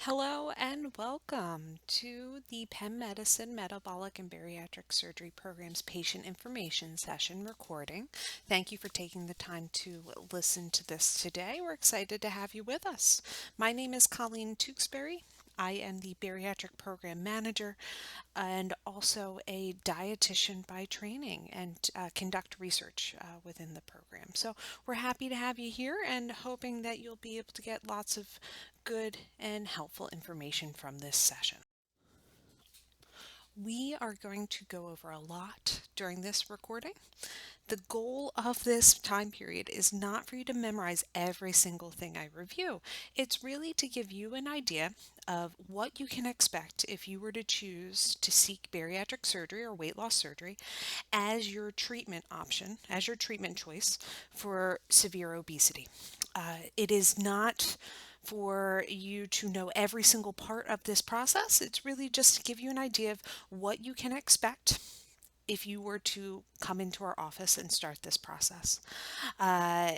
Hello and welcome to the Penn Medicine Metabolic and Bariatric Surgery Program's patient information session recording. Thank you for taking the time to listen to this today. We're excited to have you with us. My name is Colleen Tewksbury. I am the Bariatric Program Manager and also a dietitian by training and conduct research within the program. So we're happy to have you here and hoping that you'll be able to get lots of good and helpful information from this session. We are going to go over a lot during this recording. The goal of this time period is not for you to memorize every single thing I review. It's really to give you an idea of what you can expect if you were to choose to seek bariatric surgery or weight loss surgery as your treatment option, as your treatment choice for severe obesity. It is not for you to know every single part of this process. It's really just to give you an idea of what you can expect if you were to come into our office and start this process. Uh,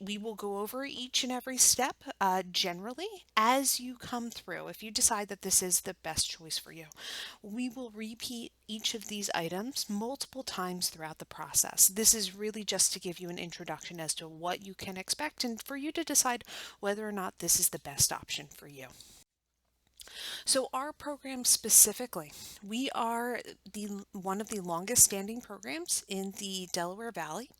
we will go over each and every step generally as you come through. If you decide that this is the best choice for you, we will repeat each of these items multiple times throughout the process. This is really just to give you an introduction as to what you can expect and for you to decide whether or not this is the best option for you. So our program specifically, we are one of the longest standing programs in the Delaware Valley.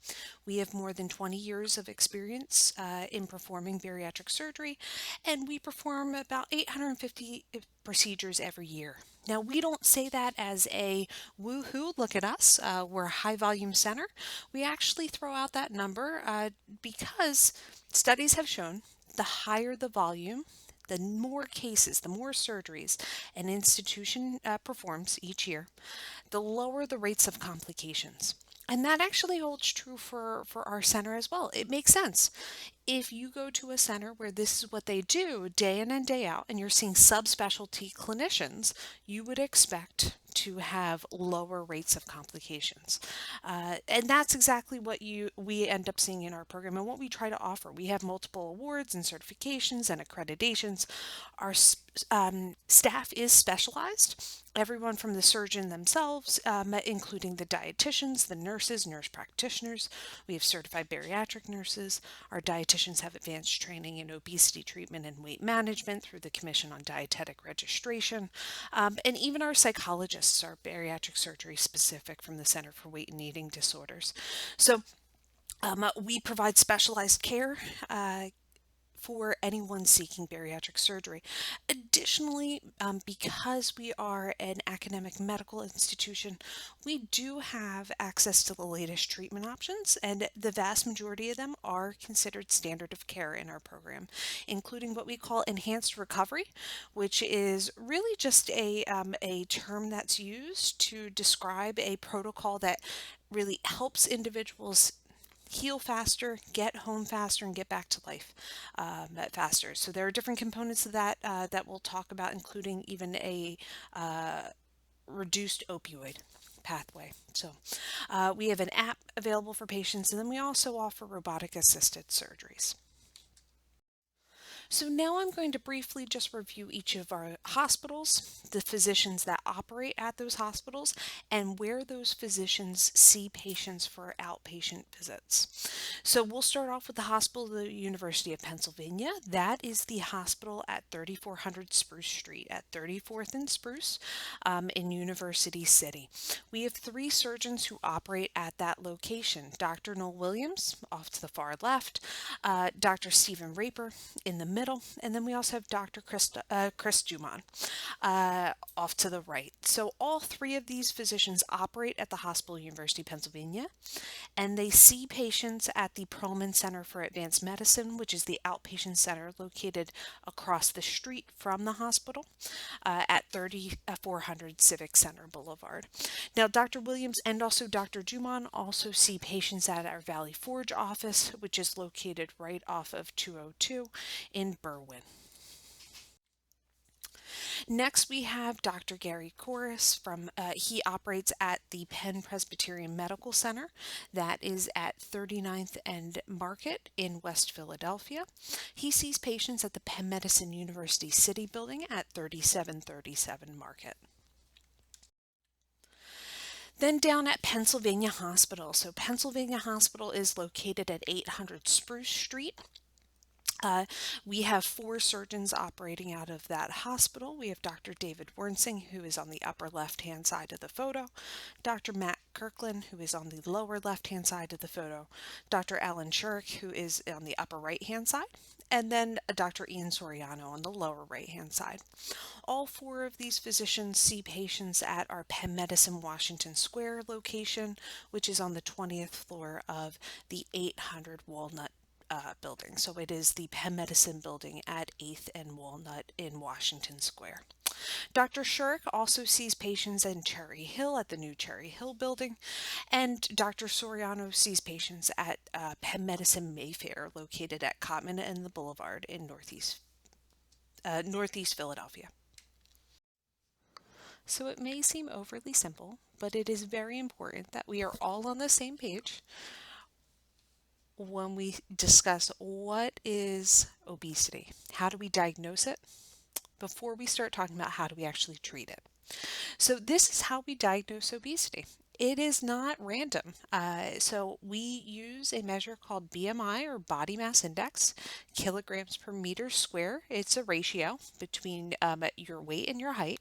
We have more than 20 years of experience in performing bariatric surgery, and we perform about 850 procedures every year. Now, we don't say that as a woohoo, look at us, we're a high volume center. We actually throw out that number because studies have shown the higher the volume, the more cases, the more surgeries an institution performs each year, the lower the rates of complications. And that actually holds true for our center as well. It makes sense. If you go to a center where this is what they do day in and day out, and you're seeing subspecialty clinicians, you would expect to have lower rates of complications. And that's exactly what we end up seeing in our program and what we try to offer. We have multiple awards and certifications and accreditations. Our staff is specialized. Everyone from the surgeon themselves, including the dietitians, the nurses, nurse practitioners. We have certified bariatric nurses. Our dietitians have advanced training in obesity treatment and weight management through the Commission on Dietetic Registration. And even our psychologists are bariatric surgery specific from the Center for Weight and Eating Disorders. So we provide specialized care for anyone seeking bariatric surgery. Additionally, because we are an academic medical institution, we do have access to the latest treatment options, and the vast majority of them are considered standard of care in our program, including what we call enhanced recovery, which is really just a term that's used to describe a protocol that really helps individuals heal faster, get home faster, and get back to life faster. So there are different components of that that we'll talk about, including even a reduced opioid pathway. So we have an app available for patients, and then we also offer robotic assisted surgeries. So now I'm going to briefly just review each of our hospitals, the physicians that operate at those hospitals, and where those physicians see patients for outpatient visits. So we'll start off with the hospital of the University of Pennsylvania. That is the hospital at 3400 Spruce Street at 34th and Spruce in University City. We have 3 surgeons who operate at that location. Dr. Noel Williams off to the far left, Dr. Stephen Raper in the middle, and then we also have Dr. Chris Dumont off to the right. So all 3 of these physicians operate at the Hospital University of Pennsylvania, and they see patients at the Perlman Center for Advanced Medicine, which is the outpatient center located across the street from the hospital at 3400 Civic Center Boulevard. Now, Dr. Williams and also Dr. Dumont also see patients at our Valley Forge office, which is located right off of 202 in Berwyn. Next, we have Dr. Gary Corris he operates at the Penn Presbyterian Medical Center that is at 39th and Market in West Philadelphia. He sees patients at the Penn Medicine University City Building at 3737 Market. Then down at Pennsylvania Hospital. So Pennsylvania Hospital is located at 800 Spruce Street. We have 4 surgeons operating out of that hospital. We have Dr. David Wernsing, who is on the upper left-hand side of the photo, Dr. Matt Kirkland, who is on the lower left-hand side of the photo, Dr. Alan Shurik, who is on the upper right-hand side, and then Dr. Ian Soriano on the lower right-hand side. All 4 of these physicians see patients at our Penn Medicine Washington Square location, which is on the 20th floor of the 800 Walnut building. So it is the Penn Medicine building at 8th and Walnut in Washington Square. Dr. Shurik also sees patients in Cherry Hill at the new Cherry Hill building, and Dr. Soriano sees patients at Penn Medicine Mayfair, located at Cotman and the Boulevard in Northeast Philadelphia. So it may seem overly simple, but it is very important that we are all on the same page when we discuss what is obesity. How do we diagnose it? Before we start talking about how do we actually treat it. So this is how we diagnose obesity. It is not random. So we use a measure called BMI, or body mass index, kilograms per meter square. It's a ratio between your weight and your height.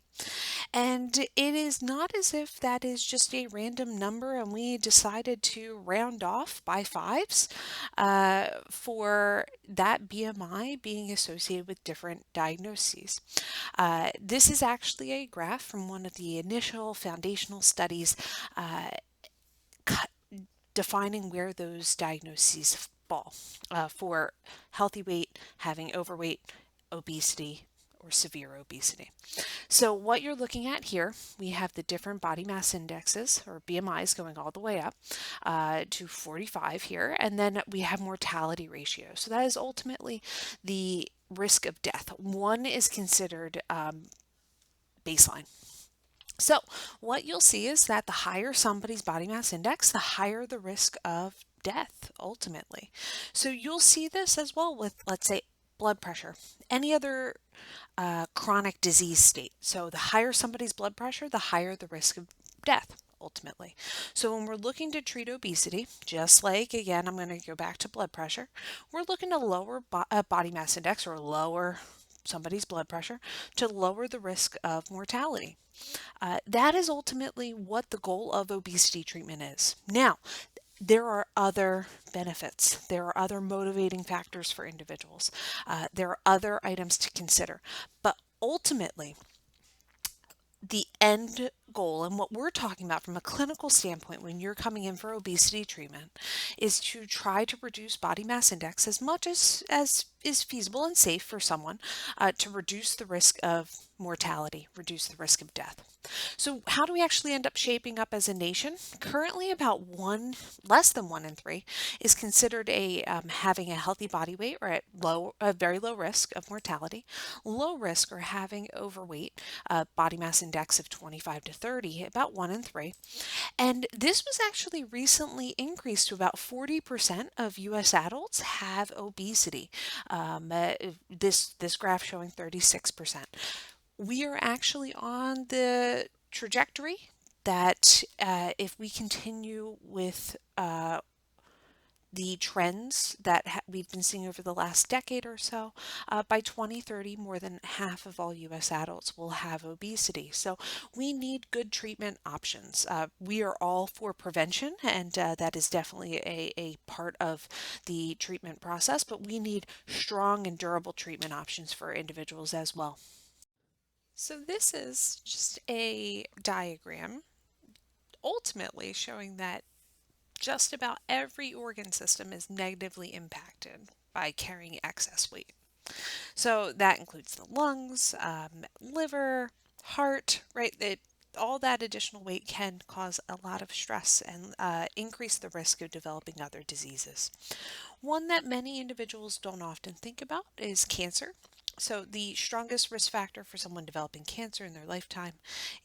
And it is not as if that is just a random number and we decided to round off by fives for that BMI being associated with different diagnoses. This is actually a graph from one of the initial foundational studies defining where those diagnoses fall for healthy weight, having overweight, obesity, or severe obesity. So what you're looking at here, we have the different body mass indexes, or BMIs, going all the way up to 45 here, and then we have mortality ratio. So that is ultimately the risk of death. One is considered baseline. So what you'll see is that the higher somebody's body mass index, the higher the risk of death ultimately. So you'll see this as well with, let's say, blood pressure, any other chronic disease state. So the higher somebody's blood pressure, the higher the risk of death ultimately. So when we're looking to treat obesity, just like, again, I'm going to go back to blood pressure, we're looking to lower body mass index, or lower somebody's blood pressure, to lower the risk of mortality. That is ultimately what the goal of obesity treatment is. Now, there are other benefits. There are other motivating factors for individuals. There are other items to consider. But ultimately, the end goal, and what we're talking about from a clinical standpoint when you're coming in for obesity treatment, is to try to reduce body mass index as much as is feasible and safe for someone, to reduce the risk of mortality, reduce the risk of death. So how do we actually end up shaping up as a nation? Currently, less than 1 in 3 is considered having a healthy body weight, or at a very low risk of mortality. Low risk, or having overweight, body mass index of 25 to 30, about 1 in 3. And this was actually recently increased to about 40% of U.S. adults have obesity. This graph showing 36%. We are actually on the trajectory that if we continue with the trends that we've been seeing over the last decade or so, by 2030, more than half of all U.S. adults will have obesity. So we need good treatment options. We are all for prevention, and that is definitely a part of the treatment process, but we need strong and durable treatment options for individuals as well. So this is just a diagram ultimately showing that just about every organ system is negatively impacted by carrying excess weight. So that includes the lungs, liver, heart, right? All that additional weight can cause a lot of stress and increase the risk of developing other diseases. One that many individuals don't often think about is cancer. So, the strongest risk factor for someone developing cancer in their lifetime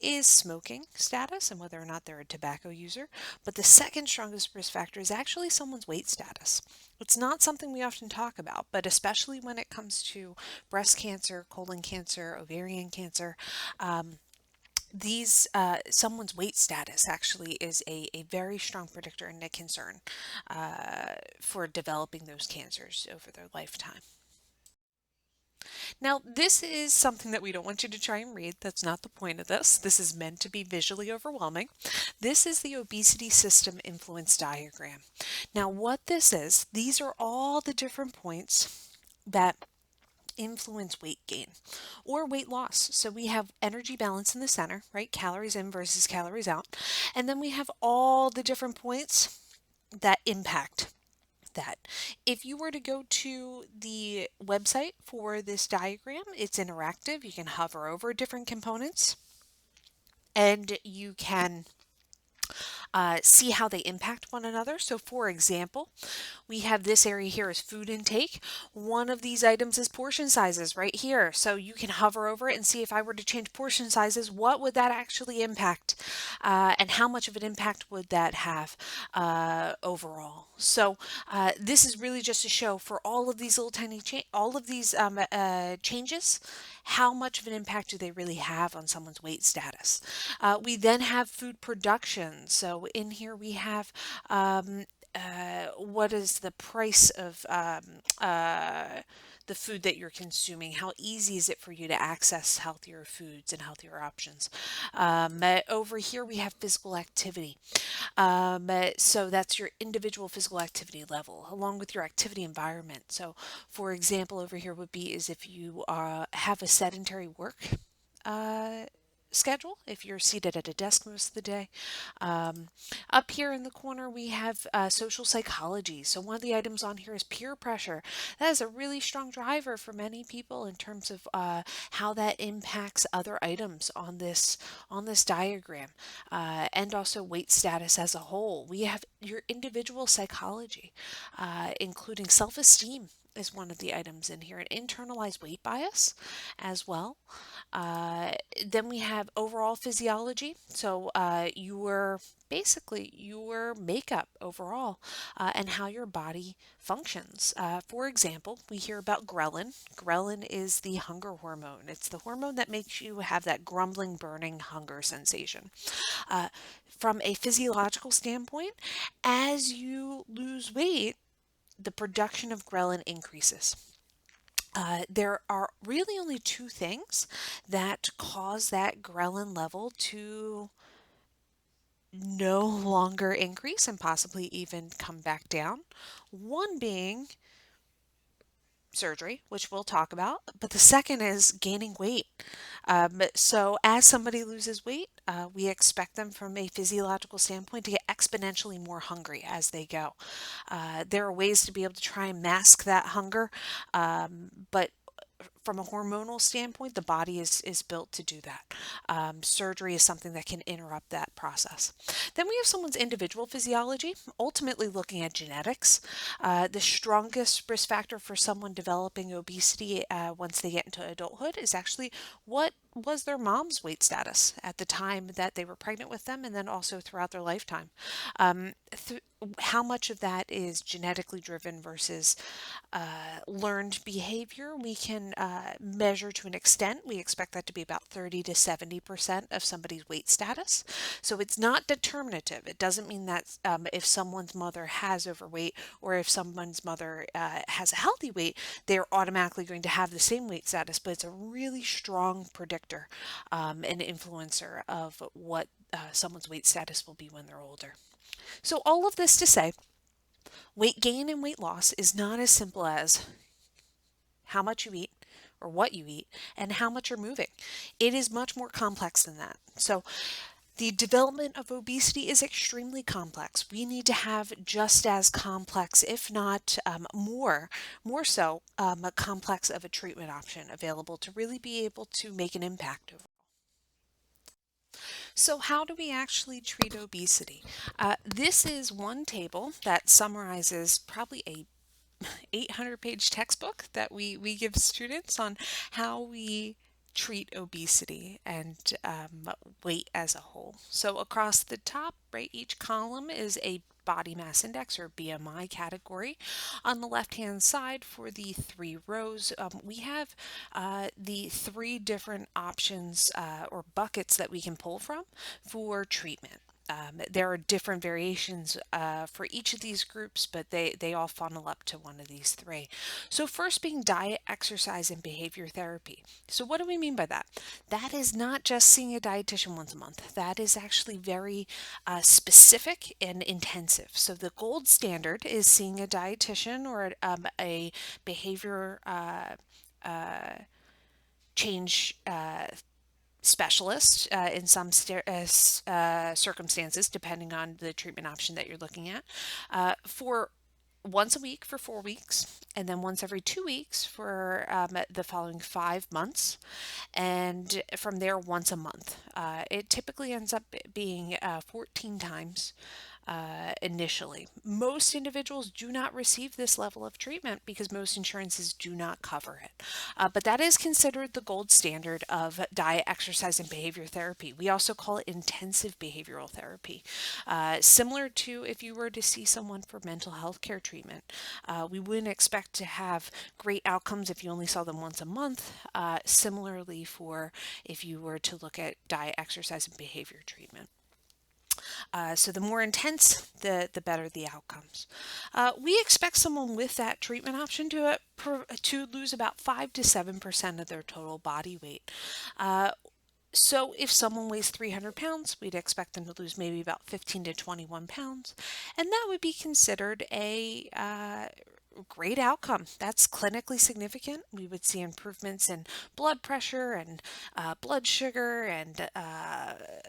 is smoking status and whether or not they're a tobacco user. But the second strongest risk factor is actually someone's weight status. It's not something we often talk about, but especially when it comes to breast cancer, colon cancer, ovarian cancer, these someone's weight status actually is a very strong predictor and a concern for developing those cancers over their lifetime. Now, this is something that we don't want you to try and read. That's not the point of this. This is meant to be visually overwhelming. This is the obesity system influence diagram. Now, what this is, these are all the different points that influence weight gain or weight loss. So we have energy balance in the center, right? Calories in versus calories out. And then we have all the different points that impact that. If you were to go to the website for this diagram, it's interactive. You can hover over different components and you can see how they impact one another. So, for example, we have this area here is food intake. One of these items is portion sizes right here. So you can hover over it and see if I were to change portion sizes, what would that actually impact? And how much of an impact would that have overall? So this is really just to show for all of these little tiny all of these changes, how much of an impact do they really have on someone's weight status? We then have food production. So in here we have what is the price of the food that you're consuming? How easy is it for you to access healthier foods and healthier options? Over here we have physical activity. So that's your individual physical activity level along with your activity environment. So for example, over here would be is if you have a sedentary work uh, schedule, if you're seated at a desk most of the day. Up here in the corner, we have social psychology. So one of the items on here is peer pressure. That is a really strong driver for many people in terms of how that impacts other items on this diagram, and also weight status as a whole. We have your individual psychology, including self-esteem is one of the items in here, an internalized weight bias as well. Then we have overall physiology. So your makeup overall and how your body functions. For example, we hear about ghrelin. Ghrelin is the hunger hormone. It's the hormone that makes you have that grumbling, burning hunger sensation. Uh, from a physiological standpoint, as you lose weight, the production of ghrelin increases. There are really only two things that cause that ghrelin level to no longer increase and possibly even come back down. One being surgery, which we'll talk about, but the second is gaining weight. So, as somebody loses weight, we expect them from a physiological standpoint to get exponentially more hungry as they go. There are ways to be able to try and mask that hunger, but from a hormonal standpoint, the body is built to do that. Surgery is something that can interrupt that process. Then we have someone's individual physiology, ultimately looking at genetics. The strongest risk factor for someone developing obesity once they get into adulthood is actually what was their mom's weight status at the time that they were pregnant with them and then also throughout their lifetime. How much of that is genetically driven versus learned behavior, we can measure to an extent. We expect that to be about 30 to 70% of somebody's weight status. So it's not determinative. It doesn't mean that if someone's mother has overweight or if someone's mother has a healthy weight, they're automatically going to have the same weight status, but it's a really strong predictor and influencer of what someone's weight status will be when they're older. So, all of this to say, weight gain and weight loss is not as simple as how much you eat or what you eat and how much you're moving. It is much more complex than that. So, the development of obesity is extremely complex. We need to have just as complex, if not more so, a complex of a treatment option available to really be able to make an impact. So, how do we actually treat obesity? This is one table that summarizes probably a 800-page textbook that we give students on how we treat obesity and weight as a whole. So across the top, right, each column is a body mass index or BMI category. On the left hand side for the three rows, we have the three different options or buckets that we can pull from for treatment. There are different variations for each of these groups, but they all funnel up to one of these three. So first being diet, exercise, and behavior therapy. So what do we mean by that? That is not just seeing a dietitian once a month. That is actually very specific and intensive. So the gold standard is seeing a dietitian or a behavior change specialist in some circumstances, depending on the treatment option that you're looking at, for once a week for 4 weeks, and then once every 2 weeks for the following 5 months, and from there once a month. It typically ends up being 14 times initially. Most individuals do not receive this level of treatment because most insurances do not cover it. But that is considered the gold standard of diet, exercise, and behavior therapy. We also call it intensive behavioral therapy. Similar to if you were to see someone for mental health care treatment, we wouldn't expect to have great outcomes if you only saw them once a month. Similarly, for if you were to look at diet, exercise, and behavior treatment. So the more intense, the better the outcomes. We expect someone with that treatment option to lose about 5 to 7% of their total body weight. So if someone weighs 300 pounds, we'd expect them to lose maybe about 15 to 21 pounds, and that would be considered a great outcome. That's clinically significant. We would see improvements in blood pressure and blood sugar and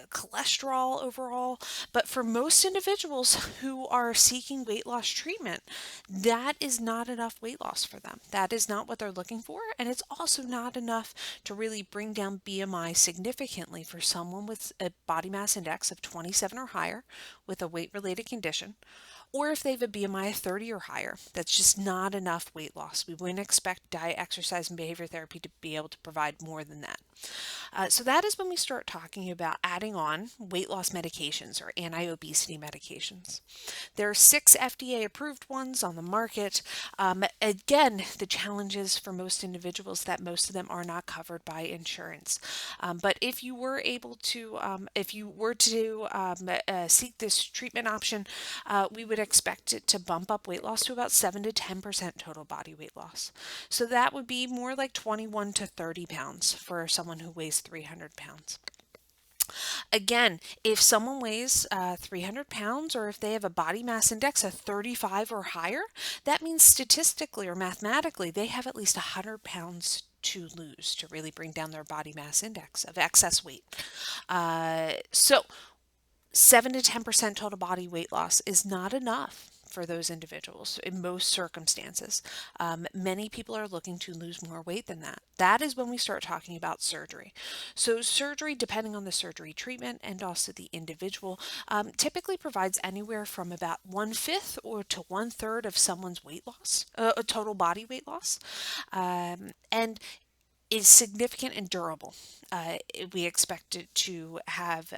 cholesterol overall. But for most individuals who are seeking weight loss treatment, that is not enough weight loss for them. That is not what they're looking for, and it's also not enough to really bring down BMI significantly for someone with a body mass index of 27 or higher with a weight-related condition, or if they have a BMI of 30 or higher. That's just not enough weight loss. We wouldn't expect diet, exercise, and behavior therapy to be able to provide more than that. So that is when we start talking about adding on weight loss medications or anti-obesity medications. There are 6 FDA-approved ones on the market. Again, the challenge is for most individuals that most of them are not covered by insurance. But if you were able to, seek this treatment option, we would expect it to bump up weight loss to about 7 to 10% total body weight loss. So that would be more like 21 to 30 pounds for someone who weighs 300 pounds. Again, if someone weighs 300 pounds or if they have a body mass index of 35 or higher, that means statistically or mathematically they have at least 100 pounds to lose to really bring down their body mass index of excess weight. So 7 to 10% total body weight loss is not enough for those individuals in most circumstances. Many people are looking to lose more weight than that. That is when we start talking about surgery. So surgery, depending on the surgery treatment and also the individual, typically provides anywhere from about 1/5 or to 1/3 of someone's weight loss, total body weight loss. And is significant and durable. We expect it to have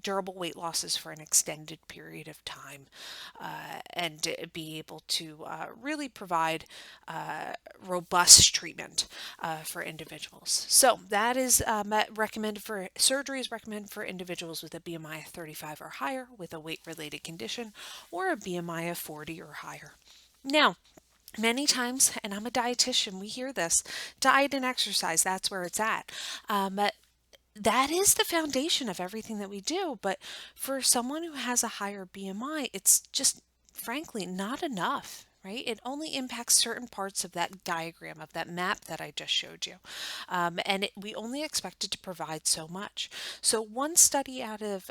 durable weight losses for an extended period of time and be able to really provide robust treatment for individuals. So that is recommended for surgery is recommended for individuals with a BMI of 35 or higher with a weight-related condition or a BMI of 40 or higher. Now, many times, and I'm a dietitian, we hear this, diet and exercise, that's where it's at. That is the foundation of everything that we do. But for someone who has a higher BMI, it's just frankly not enough, right? It only impacts certain parts of that diagram, of that map that I just showed you. We only expect it to provide so much. So one study out of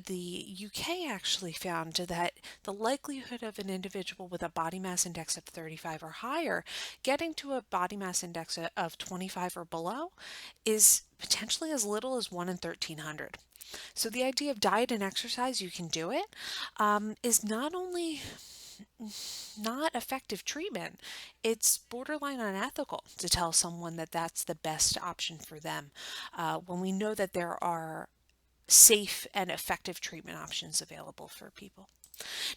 the UK actually found that the likelihood of an individual with a body mass index of 35 or higher getting to a body mass index of 25 or below is potentially as little as 1 in 1,300. So the idea of diet and exercise, you can do it, is not only not effective treatment. It's borderline unethical to tell someone that that's the best option for them when we know that there are safe and effective treatment options available for people.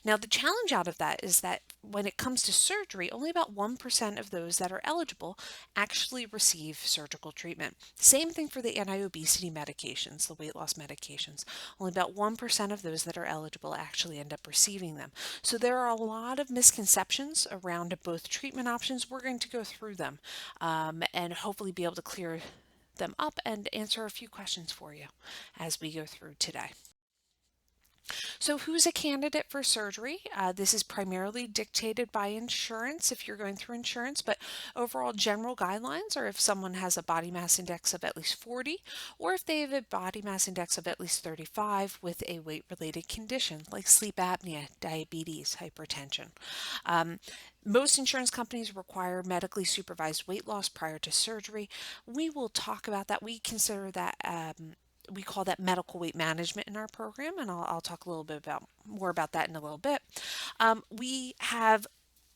Now, the challenge out of that is that when it comes to surgery, only about 1% of those that are eligible actually receive surgical treatment. Same thing for the anti-obesity medications, the weight loss medications. Only about 1% of those that are eligible actually end up receiving them. So there are a lot of misconceptions around both treatment options. We're going to go through them and hopefully be able to clear them up and answer a few questions for you as we go through today. So, who's a candidate for surgery? This is primarily dictated by insurance if you're going through insurance, but overall general guidelines are if someone has a body mass index of at least 40, or if they have a body mass index of at least 35 with a weight related condition like sleep apnea, diabetes, hypertension. Um, most insurance companies require medically supervised weight loss prior to surgery. We will talk about that. We consider that we call that medical weight management in our program, and I'll talk a little bit more about that in a little bit. We have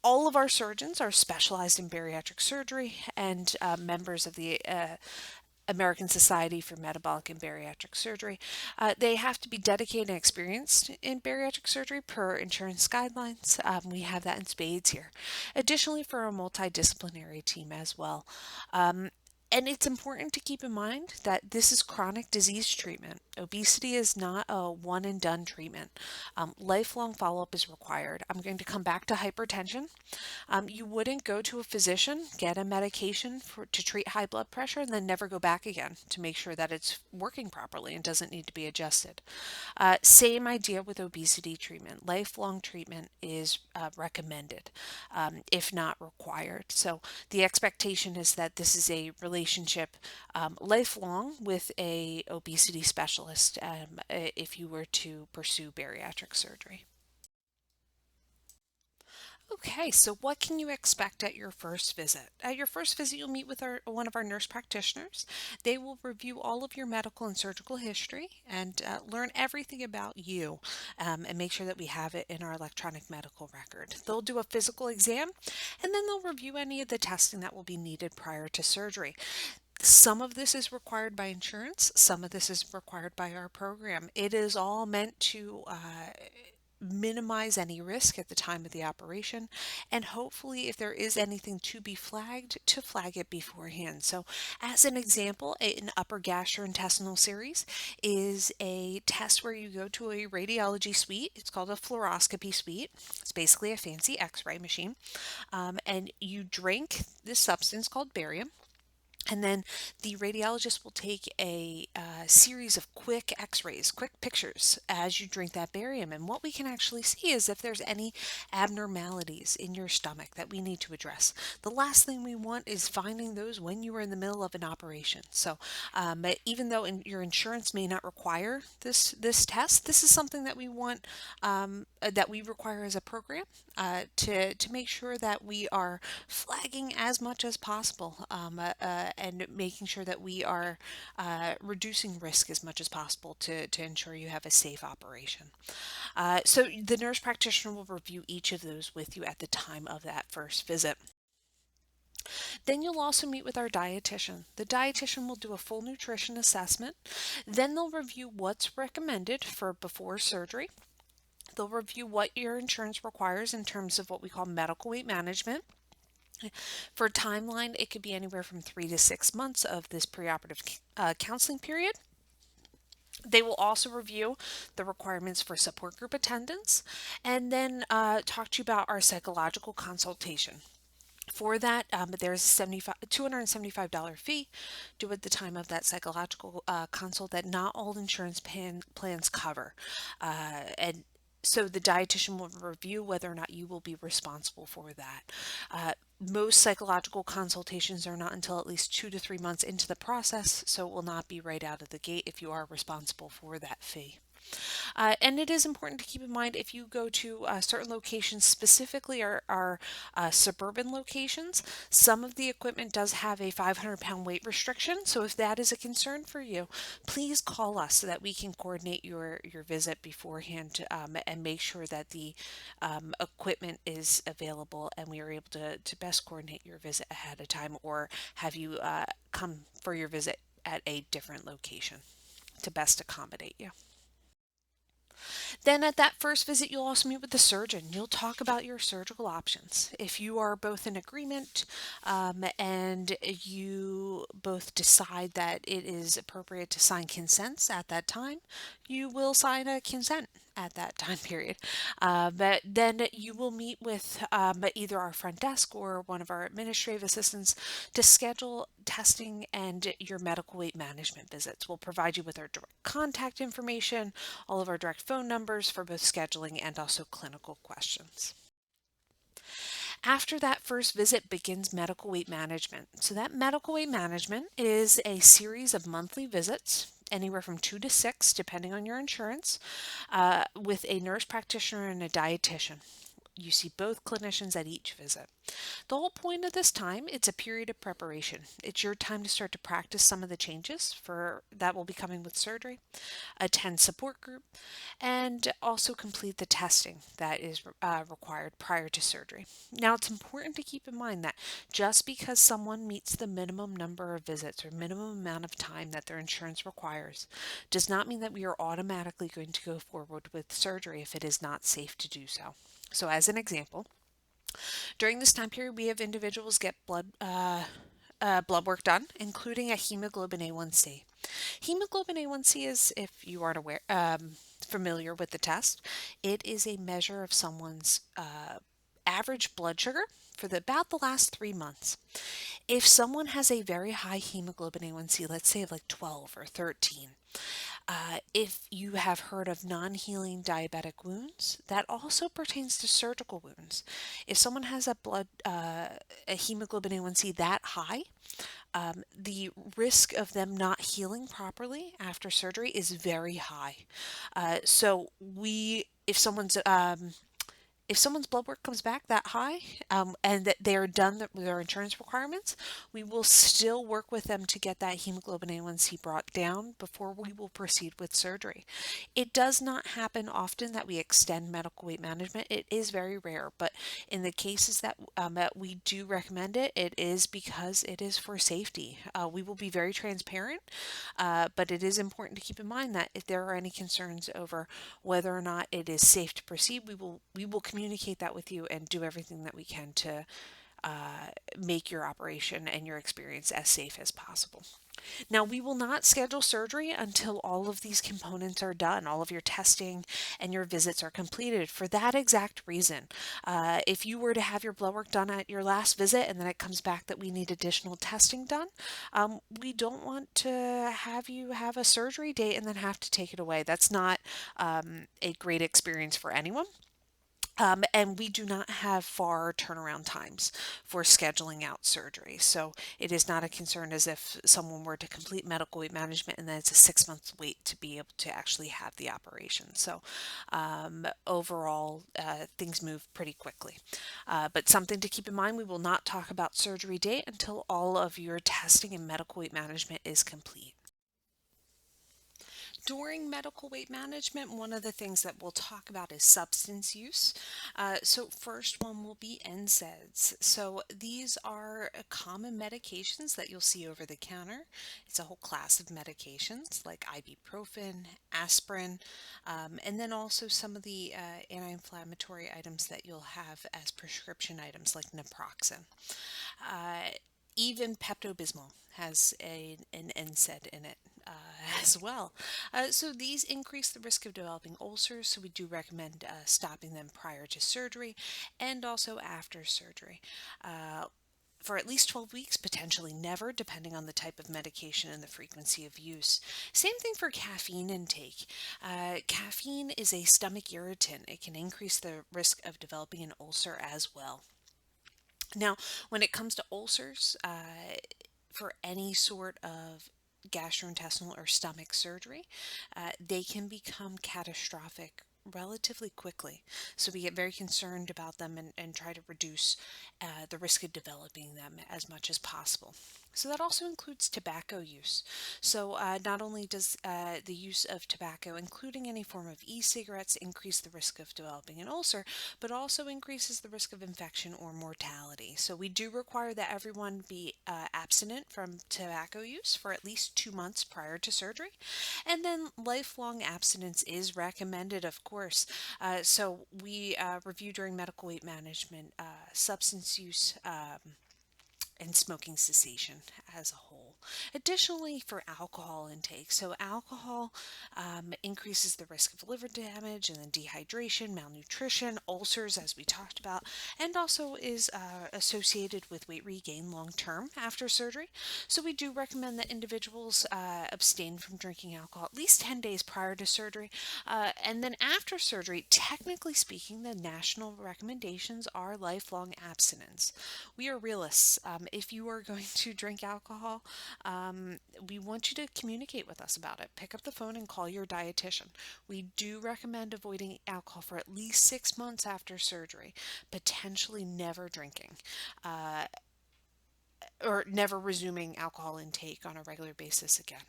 all of our surgeons are specialized in bariatric surgery and members of the American Society for Metabolic and Bariatric Surgery. They have to be dedicated and experienced in bariatric surgery per insurance guidelines. We have that in spades here. Additionally, for a multidisciplinary team as well. And it's important to keep in mind that this is chronic disease treatment. Obesity is not a one and done treatment. Lifelong follow up is required. I'm going to come back to hypertension. You wouldn't go to a physician, get a medication to treat high blood pressure, and then never go back again to make sure that it's working properly and doesn't need to be adjusted. Same idea with obesity treatment. Lifelong treatment is recommended, if not required. So the expectation is that this is a relationship lifelong with a obesity specialist if you were to pursue bariatric surgery. Okay, so what can you expect at your first visit? At your first visit, you'll meet with one of our nurse practitioners. They will review all of your medical and surgical history and learn everything about you and make sure that we have it in our electronic medical record. They'll do a physical exam and then they'll review any of the testing that will be needed prior to surgery. Some of this is required by insurance, some of this is required by our program. It is all meant to minimize any risk at the time of the operation, and hopefully if there is anything to be flagged, to flag it beforehand. So as an example, an upper gastrointestinal series is a test where you go to a radiology suite. It's called a fluoroscopy suite. It's basically a fancy x-ray machine, and you drink this substance called barium. And then the radiologist will take a series of quick x-rays, quick pictures as you drink that barium. And what we can actually see is if there's any abnormalities in your stomach that we need to address. The last thing we want is finding those when you are in the middle of an operation. So even though your insurance may not require this test, this is something that we want, that we require as a program to make sure that we are flagging as much as possible and making sure that we are reducing risk as much as possible to ensure you have a safe operation. So the nurse practitioner will review each of those with you at the time of that first visit. Then you'll also meet with our dietitian. The dietitian will do a full nutrition assessment. Then they'll review what's recommended for before surgery. They'll review what your insurance requires in terms of what we call medical weight management. For timeline, it could be anywhere from 3 to 6 months of this preoperative counseling period. They will also review the requirements for support group attendance and then talk to you about our psychological consultation. For that, there's a $275 fee due at the time of that psychological consult that not all insurance plans cover. And so the dietitian will review whether or not you will be responsible for that. Most psychological consultations are not until at least 2 to 3 months into the process, so it will not be right out of the gate if you are responsible for that fee. And it is important to keep in mind if you go to certain locations, specifically our suburban locations, some of the equipment does have a 500-pound weight restriction. So if that is a concern for you, please call us so that we can coordinate your visit beforehand, and make sure that the equipment is available and we are able to best coordinate your visit ahead of time, or have you come for your visit at a different location to best accommodate you. Then at that first visit, you'll also meet with the surgeon. You'll talk about your surgical options. If you are both in agreement, and you both decide that it is appropriate to sign consents at that time, you will sign a consent at that time period. But then you will meet with either our front desk or one of our administrative assistants to schedule testing and your medical weight management visits. We'll provide you with our direct contact information, all of our direct phone numbers for both scheduling and also clinical questions. After that first visit begins medical weight management. So, that medical weight management is a series of monthly visits, anywhere from 2 to 6, depending on your insurance, with a nurse practitioner and a dietitian. You see both clinicians at each visit. The whole point of this time, it's a period of preparation. It's your time to start to practice some of the changes for that will be coming with surgery, attend support group, and also complete the testing that is required prior to surgery. Now, it's important to keep in mind that just because someone meets the minimum number of visits or minimum amount of time that their insurance requires does not mean that we are automatically going to go forward with surgery if it is not safe to do so. So, as an example, during this time period, we have individuals get blood work done, including a hemoglobin A1C. Hemoglobin A1C is, if you aren't familiar with the test, it is a measure of someone's average blood sugar for about the last 3 months. If someone has a very high hemoglobin A1C, let's say of like 12 or 13, if you have heard of non-healing diabetic wounds, that also pertains to surgical wounds. If someone has a hemoglobin A1C that high, the risk of them not healing properly after surgery is very high. So if someone's blood work comes back that high, and that they are done with their insurance requirements, we will still work with them to get that hemoglobin A1C brought down before we will proceed with surgery. It does not happen often that we extend medical weight management. It is very rare, but in the cases that we do recommend it, it is because it is for safety. We will be very transparent, but it is important to keep in mind that if there are any concerns over whether or not it is safe to proceed, we will communicate that with you and do everything that we can to make your operation and your experience as safe as possible. Now, we will not schedule surgery until all of these components are done, all of your testing and your visits are completed. For that exact reason, if you were to have your blood work done at your last visit and then it comes back that we need additional testing done, we don't want to have you have a surgery date and then have to take it away. That's not a great experience for anyone. And we do not have far turnaround times for scheduling out surgery. So it is not a concern as if someone were to complete medical weight management and then it's a 6 month wait to be able to actually have the operation. So overall, things move pretty quickly. But something to keep in mind, we will not talk about surgery date until all of your testing and medical weight management is complete. During medical weight management, one of the things that we'll talk about is substance use. So first one will be NSAIDs. So these are common medications that you'll see over the counter. It's a whole class of medications like ibuprofen, aspirin, and then also some of the anti-inflammatory items that you'll have as prescription items like naproxen. Uh, Even Pepto-Bismol has an NSAID in it as well. So these increase the risk of developing ulcers, so we do recommend stopping them prior to surgery and also after surgery. For at least 12 weeks, potentially never, depending on the type of medication and the frequency of use. Same thing for caffeine intake. Caffeine is a stomach irritant. It can increase the risk of developing an ulcer as well. Now, when it comes to ulcers, for any sort of gastrointestinal or stomach surgery, they can become catastrophic relatively quickly. So we get very concerned about them and try to reduce the risk of developing them as much as possible. So that also includes tobacco use. So not only does the use of tobacco, including any form of e-cigarettes, increase the risk of developing an ulcer, but also increases the risk of infection or mortality. So we do require that everyone be abstinent from tobacco use for at least 2 months prior to surgery. And then lifelong abstinence is recommended, of course. So we review during medical weight management substance use. And smoking cessation as a whole. Additionally, for alcohol intake, so alcohol increases the risk of liver damage and then dehydration, malnutrition, ulcers, as we talked about, and also is associated with weight regain long term after surgery. So we do recommend that individuals abstain from drinking alcohol at least 10 days prior to surgery. And then after surgery, technically speaking, the national recommendations are lifelong abstinence. We are realists. If you are going to drink alcohol, we want you to communicate with us about it. Pick up the phone and call your dietitian. We do recommend avoiding alcohol for at least 6 months after surgery, potentially never drinking. Or never resuming alcohol intake on a regular basis again.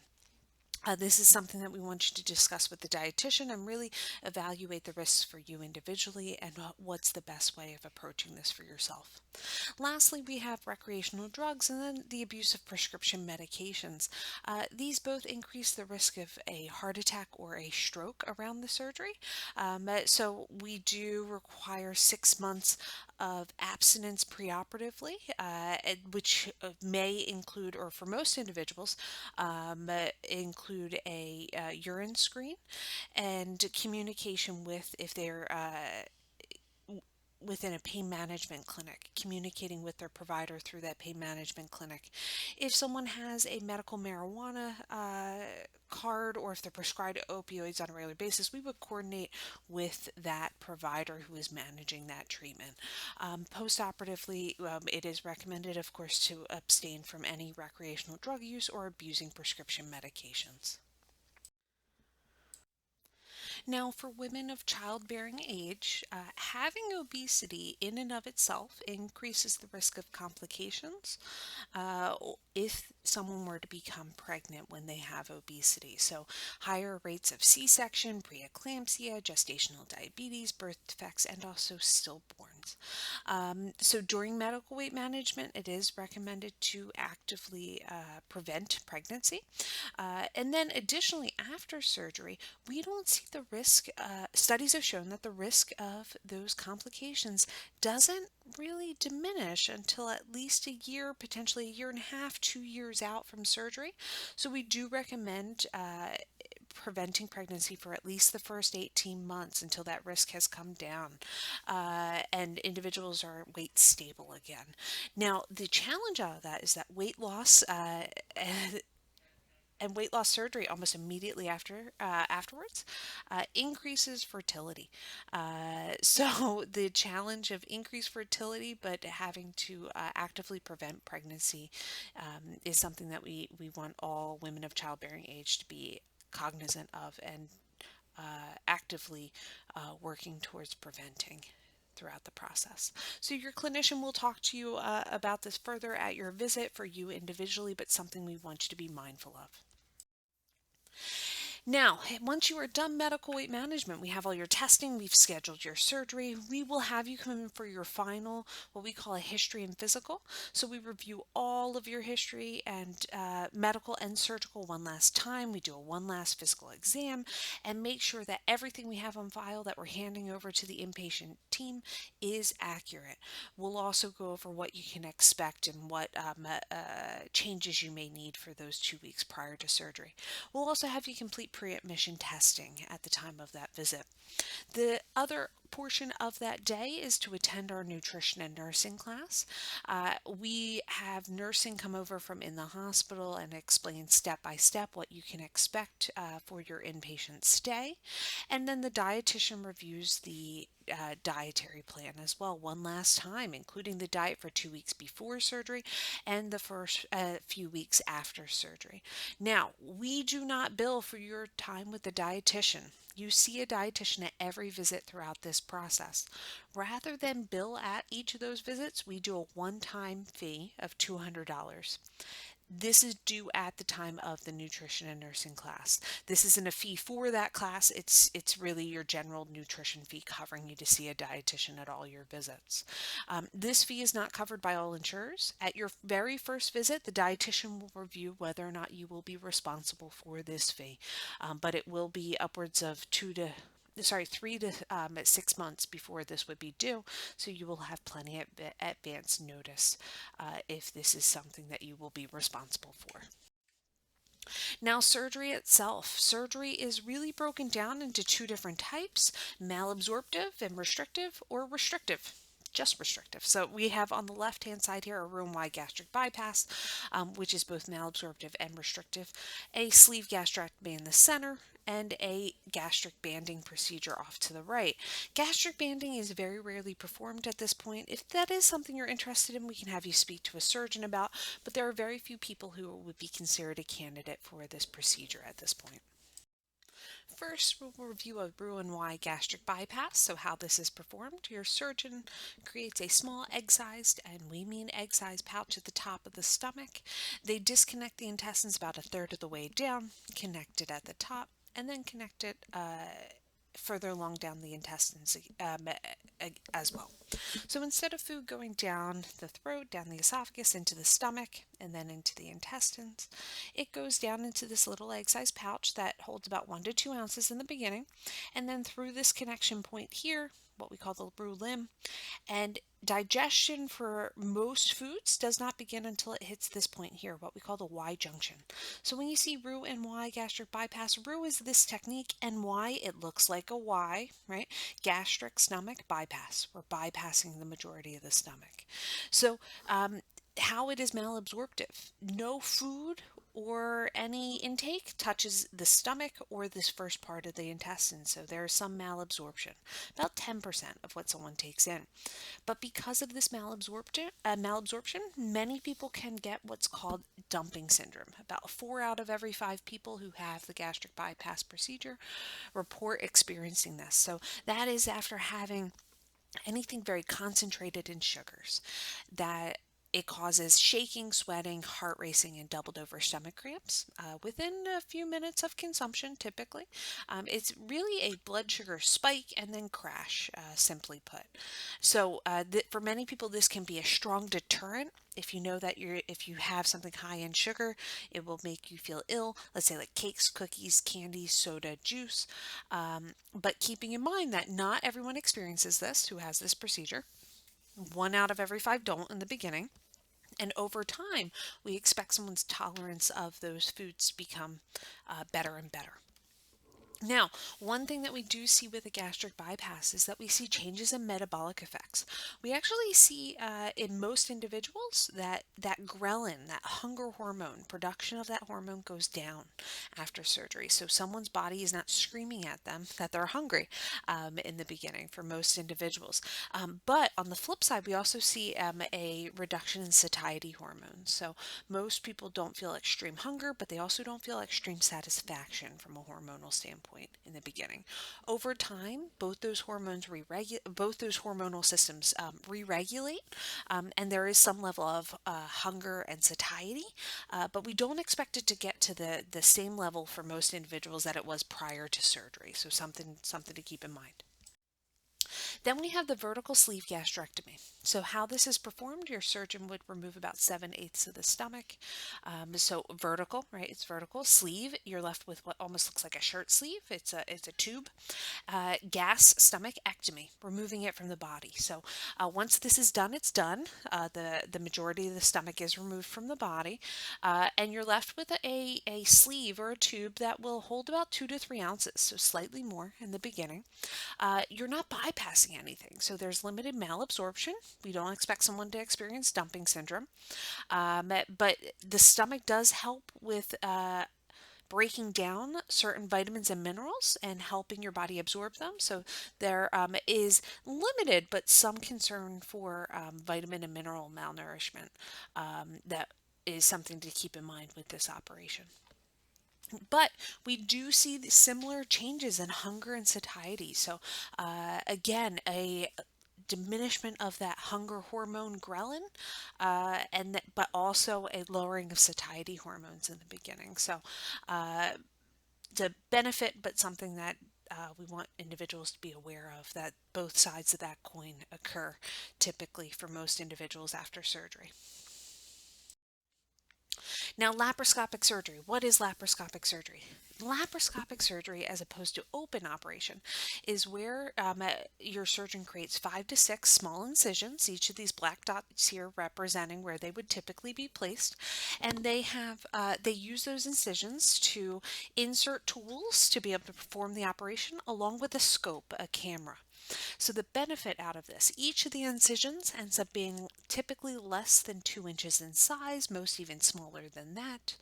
This is something that we want you to discuss with the dietitian and really evaluate the risks for you individually and what's the best way of approaching this for yourself. Lastly, we have recreational drugs and then the abuse of prescription medications. These both increase the risk of a heart attack or a stroke around the surgery. So we do require 6 months of abstinence preoperatively, which may include, or for most individuals, include a urine screen and communication with, if they're within a pain management clinic, communicating with their provider through that pain management clinic. If someone has a medical marijuana card or if they're prescribed opioids on a regular basis, we would coordinate with that provider who is managing that treatment. Post-operatively, it is recommended, of course, to abstain from any recreational drug use or abusing prescription medications. Now, for women of childbearing age, having obesity in and of itself increases the risk of complications if someone were to become pregnant when they have obesity. So, higher rates of C-section, preeclampsia, gestational diabetes, birth defects, and also stillborns. So, during medical weight management, it is recommended to actively prevent pregnancy. And then, additionally, after surgery, we don't see the risk. Studies have shown that the risk of those complications doesn't really diminish until at least a year, potentially a year and a half, 2 years out from surgery. So we do recommend preventing pregnancy for at least the first 18 months until that risk has come down and individuals are weight stable again. Now, the challenge out of that is that weight loss and weight loss surgery almost immediately afterwards increases fertility. So the challenge of increased fertility, but having to actively prevent pregnancy is something that we want all women of childbearing age to be cognizant of and actively working towards preventing throughout the process. So your clinician will talk to you about this further at your visit for you individually, but something we want you to be mindful of. Now, once you are done medical weight management, we have all your testing, we've scheduled your surgery, we will have you come in for your final, what we call a history and physical. So we review all of your history and medical and surgical one last time. We do a one last physical exam and make sure that everything we have on file that we're handing over to the inpatient team is accurate. We'll also go over what you can expect and what changes you may need for those 2 weeks prior to surgery. We'll also have you complete pre-admission testing at the time of that visit. The Other portion of that day is to attend our nutrition and nursing class. We have nursing come over from in the hospital and explain step by step what you can expect for your inpatient stay. And then the dietitian reviews the dietary plan as well one last time, including the diet for 2 weeks before surgery and the first few weeks after surgery. Now, we do not bill for your time with the dietitian. You see a dietitian at every visit throughout this process. Rather than bill at each of those visits, we do a one-time fee of $200. This is due at the time of the nutrition and nursing class. This isn't a fee for that class. It's really your general nutrition fee covering you to see a dietitian at all your visits. This fee is not covered by all insurers. At your very first visit, the dietitian will review whether or not you will be responsible for this fee, but it will be upwards of 3 to 6 months before this would be due, so you will have plenty of advance notice if this is something that you will be responsible for. Now, surgery itself. Surgery is really broken down into two different types: malabsorptive and restrictive, or restrictive. Just restrictive. So we have on the left hand side here a room-wide gastric bypass, which is both malabsorptive and restrictive, a sleeve gastrectomy in the center, and a gastric banding procedure off to the right. Gastric banding is very rarely performed at this point. If that is something you're interested in, we can have you speak to a surgeon about, but there are very few people who would be considered a candidate for this procedure at this point. First, we'll review a Roux-en-Y gastric bypass. So how this is performed: your surgeon creates a small egg-sized, and we mean egg-sized, pouch at the top of the stomach. They disconnect the intestines about a third of the way down, connect it at the top, and then connect it further along down the intestines as well. So instead of food going down the throat, down the esophagus, into the stomach, and then into the intestines, it goes down into this little egg-sized pouch that holds about 1 to 2 ounces in the beginning, and then through this connection point here, what we call the Roux limb, and digestion for most foods does not begin until it hits this point here, what we call the Y junction. So when you see Roux-en-Y gastric bypass, Roux is this technique, and Y, it looks like a Y, right? Gastric stomach bypass. We're bypassing the majority of the stomach. So how it is malabsorptive: no food or any intake touches the stomach or this first part of the intestine, so there's some malabsorption, about 10% of what someone takes in. But because of this malabsorption, many people can get what's called dumping syndrome. About 4 out of every 5 people who have the gastric bypass procedure report experiencing this. So that is after having anything very concentrated in sugars, that it causes shaking, sweating, heart racing, and doubled over stomach cramps within a few minutes of consumption, typically. It's really a blood sugar spike and then crash, simply put. So for many people, this can be a strong deterrent. If you know that if you have something high in sugar, it will make you feel ill. Let's say like cakes, cookies, candy, soda, juice. But keeping in mind that not everyone experiences this who has this procedure. 1 out of every 5 don't in the beginning. And over time, we expect someone's tolerance of those foods to become better and better. Now, one thing that we do see with a gastric bypass is that we see changes in metabolic effects. We actually see in most individuals that ghrelin, that hunger hormone, production of that hormone goes down after surgery. So someone's body is not screaming at them that they're hungry in the beginning for most individuals. But on the flip side, we also see a reduction in satiety hormones. So most people don't feel extreme hunger, but they also don't feel extreme satisfaction from a hormonal standpoint in the beginning. Over time, both those hormonal systems re-regulate, and there is some level of hunger and satiety, but we don't expect it to get to the same level for most individuals that it was prior to surgery. So something to keep in mind. Then we have the vertical sleeve gastrectomy. So, how this is performed, your surgeon would remove about 7/8 of the stomach. So, vertical, right? It's vertical. Sleeve, you're left with what almost looks like a shirt sleeve. It's a tube. Gas stomachectomy, removing it from the body. So, once this is done, it's done. The majority of the stomach is removed from the body, and you're left with a sleeve or a tube that will hold about 2 to 3 ounces, so slightly more in the beginning. You're not bypassing anything, so there's limited malabsorption. We don't expect someone to experience dumping syndrome, but the stomach does help with breaking down certain vitamins and minerals and helping your body absorb them. So there is limited but some concern for vitamin and mineral malnourishment. That is something to keep in mind with this operation. But we do see similar changes in hunger and satiety. So, again, a diminishment of that hunger hormone ghrelin, but also a lowering of satiety hormones in the beginning. So, the benefit, but something that we want individuals to be aware of, that both sides of that coin occur typically for most individuals after surgery. Now, laparoscopic surgery. What is laparoscopic surgery? Laparoscopic surgery, as opposed to open operation, is where your surgeon creates 5 to 6 small incisions, each of these black dots here representing where they would typically be placed, and they use those incisions to insert tools to be able to perform the operation, along with a scope, a camera. So the benefit out of this, each of the incisions ends up being typically less than 2 inches in size, most even smaller than that.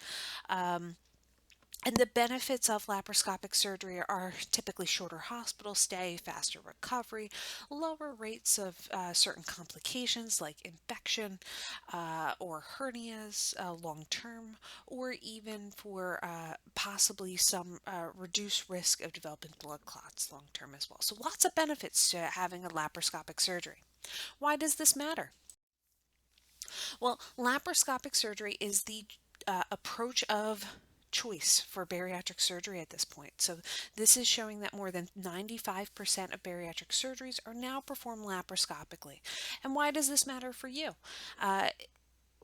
And the benefits of laparoscopic surgery are typically shorter hospital stay, faster recovery, lower rates of certain complications like infection or hernias long term, or even for possibly some reduced risk of developing blood clots long term as well. So, lots of benefits to having a laparoscopic surgery. Why does this matter? Well, laparoscopic surgery is the approach of choice for bariatric surgery at this point. So, this is showing that more than 95% of bariatric surgeries are now performed laparoscopically. And why does this matter for you?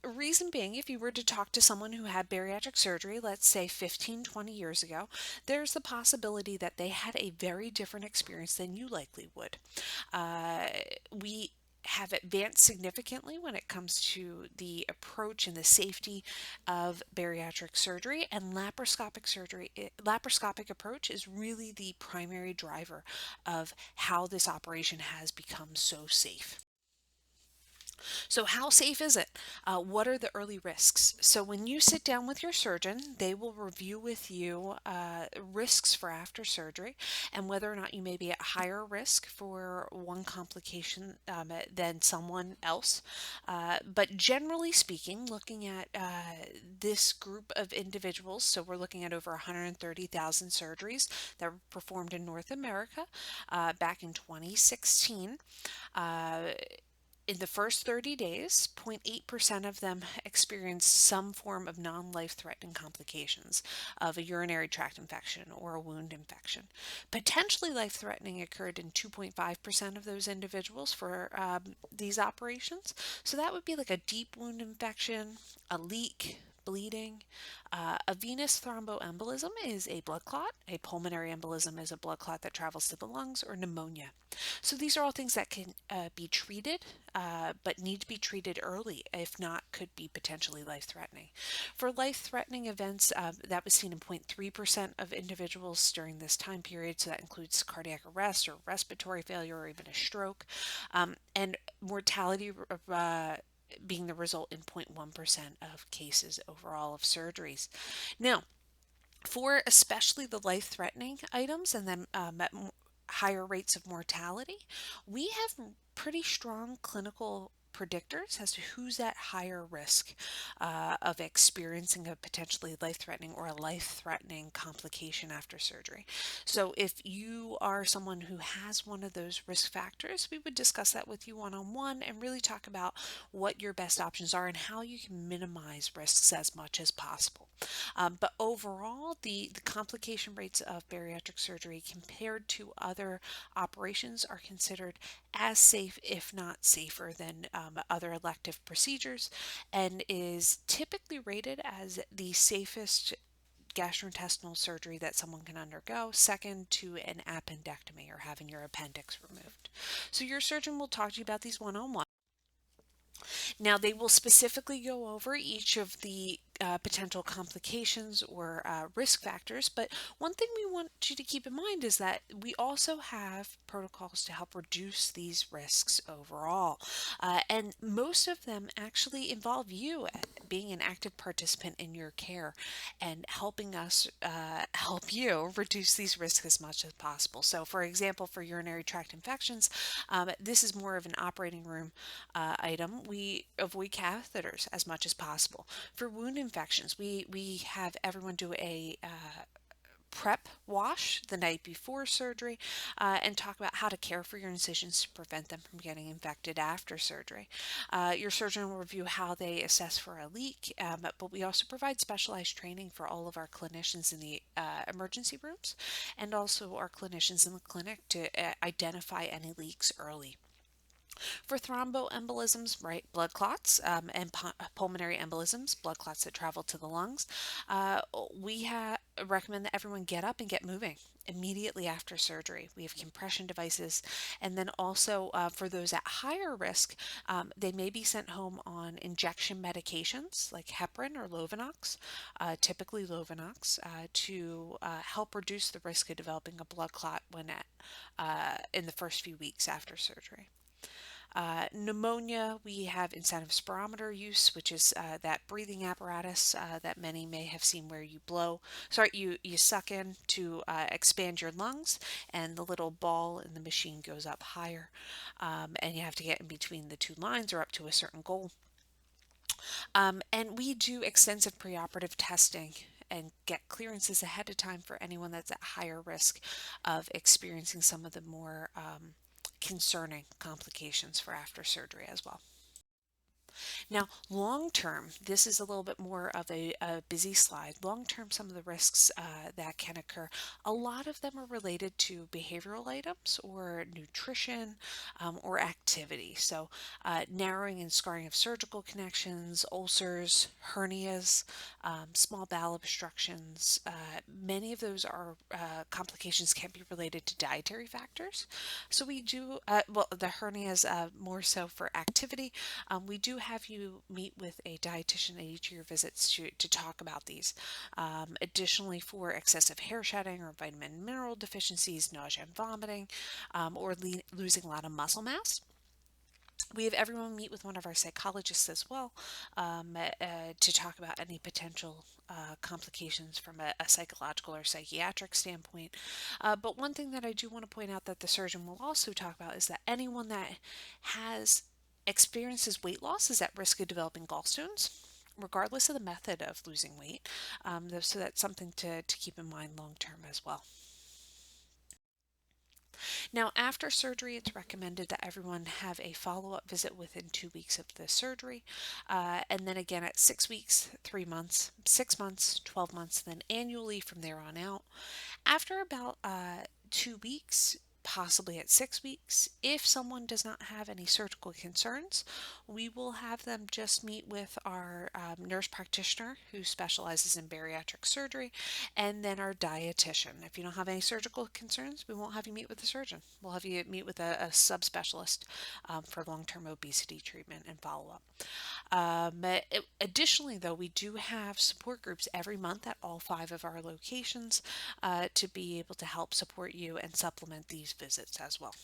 Reason being, if you were to talk to someone who had bariatric surgery, let's say 15, 20 years ago, there's the possibility that they had a very different experience than you likely would. We have advanced significantly when it comes to the approach and the safety of bariatric surgery, and laparoscopic approach is really the primary driver of how this operation has become so safe. So, how safe is it? What are the early risks? So, when you sit down with your surgeon, they will review with you risks for after surgery and whether or not you may be at higher risk for one complication than someone else. But generally speaking, looking at this group of individuals, so we're looking at over 130,000 surgeries that were performed in North America back in 2016. In the first 30 days, 0.8% of them experienced some form of non life threatening complications of a urinary tract infection or a wound infection. Potentially life threatening occurred in 2.5% of those individuals for these operations. So that would be like a deep wound infection, a leak, bleeding. A venous thromboembolism is a blood clot. A pulmonary embolism is a blood clot that travels to the lungs, or pneumonia. So these are all things that can be treated, but need to be treated early. If not, could be potentially life-threatening. For life-threatening events, that was seen in 0.3% of individuals during this time period. So that includes cardiac arrest or respiratory failure or even a stroke, and mortality being the result in 0.1% of cases overall of surgeries. Now, for especially the life-threatening items and then higher rates of mortality, we have pretty strong clinical predictors as to who's at higher risk of experiencing a potentially life-threatening or a life-threatening complication after surgery. So if you are someone who has one of those risk factors, we would discuss that with you one-on-one and really talk about what your best options are and how you can minimize risks as much as possible. But overall, the complication rates of bariatric surgery compared to other operations are considered as safe, if not safer, than other elective procedures, and is typically rated as the safest gastrointestinal surgery that someone can undergo, second to an appendectomy or having your appendix removed. So your surgeon will talk to you about these one-on-one. Now, they will specifically go over each of the potential complications or risk factors, but one thing we want you to keep in mind is that we also have protocols to help reduce these risks overall. And most of them actually involve you being an active participant in your care and helping us help you reduce these risks as much as possible. So, for example, for urinary tract infections, this is more of an operating room item. We avoid catheters as much as possible. For wound infections, we have everyone do a prep wash the night before surgery and talk about how to care for your incisions to prevent them from getting infected after surgery. Your surgeon will review how they assess for a leak, but we also provide specialized training for all of our clinicians in the emergency rooms and also our clinicians in the clinic to identify any leaks early. For thromboembolisms, right, blood clots, and pulmonary embolisms, blood clots that travel to the lungs, uh, we recommend that everyone get up and get moving immediately after surgery. We have compression devices, and then also for those at higher risk, they may be sent home on injection medications like heparin or Lovenox, typically Lovenox, to help reduce the risk of developing a blood clot when in the first few weeks after surgery. Pneumonia, we have incentive spirometer use, which is that breathing apparatus that many may have seen where you suck in to expand your lungs, and the little ball in the machine goes up higher, and you have to get in between the two lines or up to a certain goal. And we do extensive preoperative testing and get clearances ahead of time for anyone that's at higher risk of experiencing some of the more concerning complications for after surgery as well. Now, long term, this is a little bit more of a busy slide. Long term, some of the risks that can occur, a lot of them are related to behavioral items or nutrition or activity. So, narrowing and scarring of surgical connections, ulcers, hernias, small bowel obstructions, many of those are complications can be related to dietary factors. So, we do, well, the hernias more so for activity. We do have you meet with a dietitian at each of your visits to talk about these. Additionally, for excessive hair shedding or vitamin and mineral deficiencies, nausea and vomiting, or losing a lot of muscle mass, we have everyone meet with one of our psychologists as well to talk about any potential complications from a psychological or psychiatric standpoint. But one thing that I do want to point out that the surgeon will also talk about is that anyone that has experiences weight loss is at risk of developing gallstones, regardless of the method of losing weight. So that's something to keep in mind long term as well. Now, after surgery, it's recommended that everyone have a follow up visit within 2 weeks of the surgery, and then again at 6 weeks, 3 months, 6 months, 12 months, then annually from there on out. After about 2 weeks, possibly at 6 weeks, if someone does not have any surgical concerns, we will have them just meet with our nurse practitioner who specializes in bariatric surgery and then our dietitian. If you don't have any surgical concerns, we won't have you meet with the surgeon. We'll have you meet with a subspecialist for long term obesity treatment and follow up. Additionally, though, we do have support groups every month at all 5 of our locations to be able to help support you and supplement these visits as well.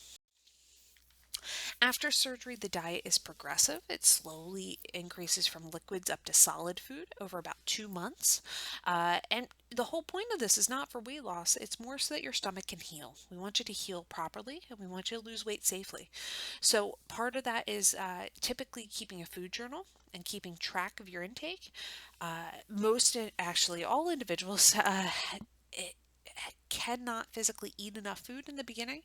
After surgery, the diet is progressive. It slowly increases from liquids up to solid food over about 2 months. And the whole point of this is not for weight loss, it's more so that your stomach can heal. We want you to heal properly and we want you to lose weight safely. So, part of that is typically keeping a food journal and keeping track of your intake. Actually, all individuals cannot physically eat enough food in the beginning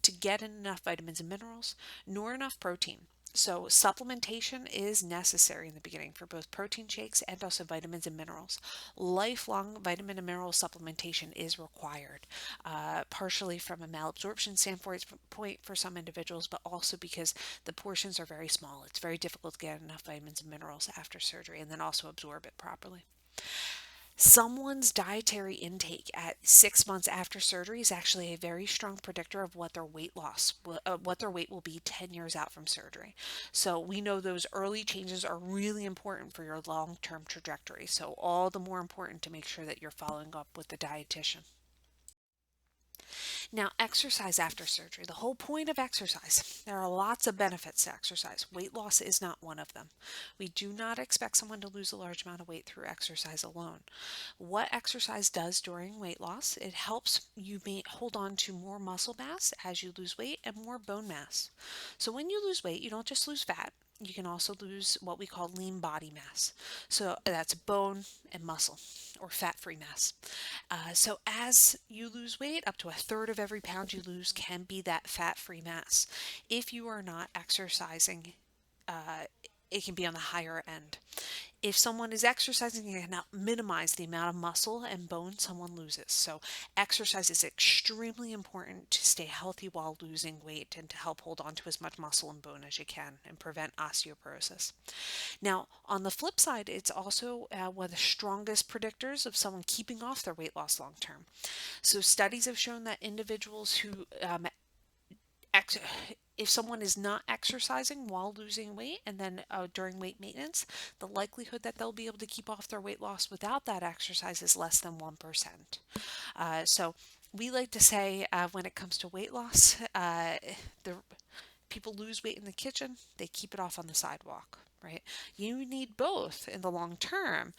to get enough vitamins and minerals, nor enough protein. So, supplementation is necessary in the beginning for both protein shakes and also vitamins and minerals. Lifelong vitamin and mineral supplementation is required, partially from a malabsorption standpoint for some individuals, but also because the portions are very small. It's very difficult to get enough vitamins and minerals after surgery and then also absorb it properly. Someone's dietary intake at 6 months after surgery is actually a very strong predictor of what their weight loss, what their weight will be 10 years out from surgery. So we know those early changes are really important for your long-term trajectory. So all the more important to make sure that you're following up with the dietitian. Now, exercise after surgery, the whole point of exercise, there are lots of benefits to exercise. Weight loss is not one of them. We do not expect someone to lose a large amount of weight through exercise alone. What exercise does during weight loss, it helps you hold on to more muscle mass as you lose weight and more bone mass. So when you lose weight, you don't just lose fat. You can also lose what we call lean body mass. So that's bone and muscle or fat-free mass. So as you lose weight, up to a third of every pound you lose can be that fat-free mass. If you are not exercising, uh, it can be on the higher end. If someone is exercising, you cannot minimize the amount of muscle and bone someone loses. So exercise is extremely important to stay healthy while losing weight and to help hold on to as much muscle and bone as you can and prevent osteoporosis. Now, on the flip side, it's also one of the strongest predictors of someone keeping off their weight loss long term. So studies have shown that individuals who ex- if someone is not exercising while losing weight and then during weight maintenance, the likelihood that they'll be able to keep off their weight loss without that exercise is less than 1%. So we like to say when it comes to weight loss, the people lose weight in the kitchen, they keep it off on the sidewalk. Right? You need both in the long term,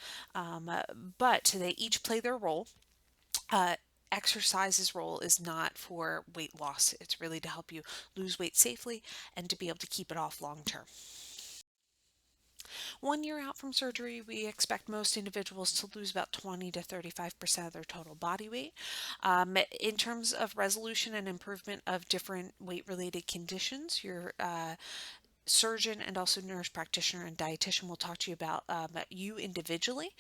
but they each play their role. Uh, Exercise's role is not for weight loss. It's really to help you lose weight safely and to be able to keep it off long term. 1 year out from surgery, we expect most individuals to lose about 20 to 35% of their total body weight. In terms of resolution and improvement of different weight related conditions, your surgeon and also nurse practitioner and dietitian will talk to you about you individually,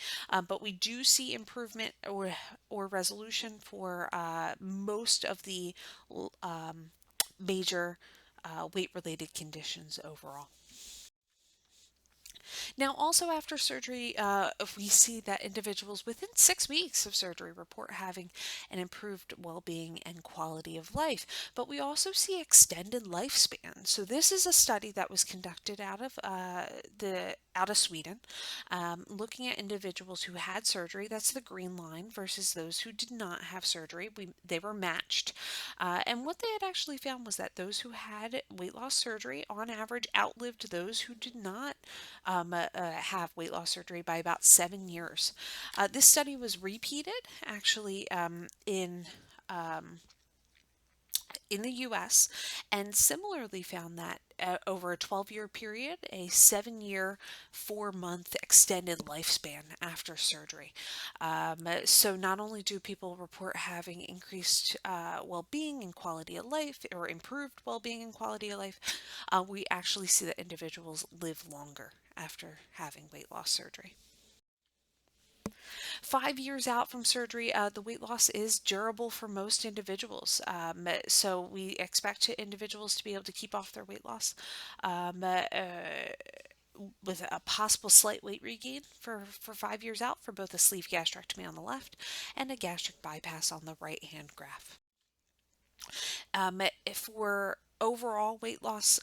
but we do see improvement or resolution for most of the major weight related conditions overall. Now, also after surgery, we see that individuals within 6 weeks of surgery report having an improved well-being and quality of life. But we also see extended lifespan. So this is a study that was conducted out of Sweden, looking at individuals who had surgery. That's the green line versus those who did not have surgery. They were matched, and what they had actually found was that those who had weight loss surgery, on average, outlived those who did not have weight loss surgery by about 7 years. This study was repeated actually in the US and similarly found that over a 12-year period, a 7-year, 4-month extended lifespan after surgery. So not only do people report having increased well-being and quality of life or improved well-being and quality of life, we actually see that individuals live longer after having weight loss surgery. 5 years out from surgery, the weight loss is durable for most individuals. So we expect individuals to be able to keep off their weight loss um, uh, uh, with a possible slight weight regain for 5 years out for both a sleeve gastrectomy on the left and a gastric bypass on the right hand graph. For overall weight loss,